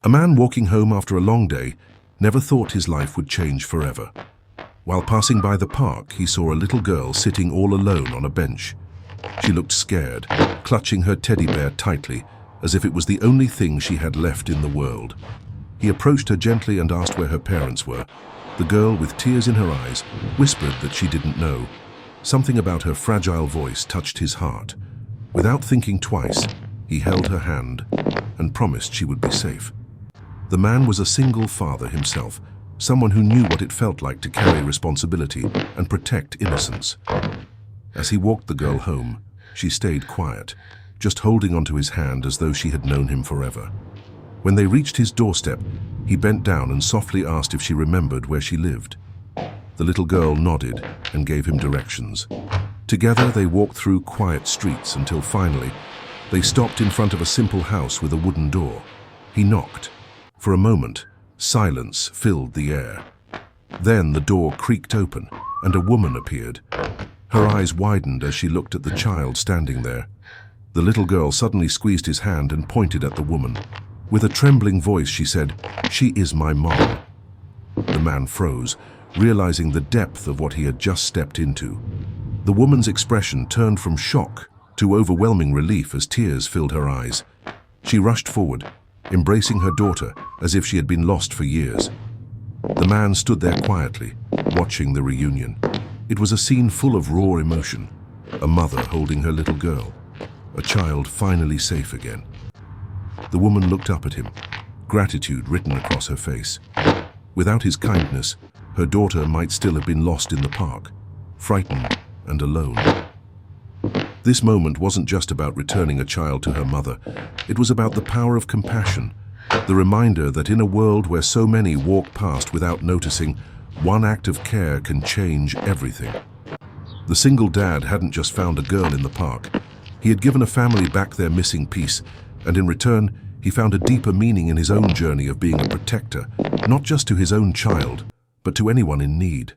A man walking home after a long day never thought his life would change forever. While passing by the park, he saw a little girl sitting all alone on a bench. She looked scared, clutching her teddy bear tightly, as if it was the only thing she had left in the world. He approached her gently and asked where her parents were. The girl, with tears in her eyes, whispered that she didn't know. Something about her fragile voice touched his heart. Without thinking twice, he held her hand and promised she would be safe. The man was a single father himself, someone who knew what it felt like to carry responsibility and protect innocence. As he walked the girl home, she stayed quiet, just holding onto his hand as though she had known him forever. When they reached his doorstep, he bent down and softly asked if she remembered where she lived. The little girl nodded and gave him directions. Together they walked through quiet streets until finally they stopped in front of a simple house with a wooden door. He knocked. For a moment, silence filled the air. Then the door creaked open and a woman appeared. Her eyes widened as she looked at the child standing there. The little girl suddenly squeezed his hand and pointed at the woman. With a trembling voice, she said, "She is my mom." The man froze, realizing the depth of what he had just stepped into. The woman's expression turned from shock to overwhelming relief as tears filled her eyes. She rushed forward, embracing her daughter as if she had been lost for years. The man stood there quietly, watching the reunion. It was a scene full of raw emotion. A mother holding her little girl, a child finally safe again. The woman looked up at him, gratitude written across her face. Without his kindness, her daughter might still have been lost in the park, frightened and alone. This moment wasn't just about returning a child to her mother. It was about the power of compassion, the reminder that in a world where so many walk past without noticing, one act of care can change everything. The single dad hadn't just found a girl in the park. He had given a family back their missing piece, and in return, he found a deeper meaning in his own journey of being a protector, not just to his own child, but to anyone in need.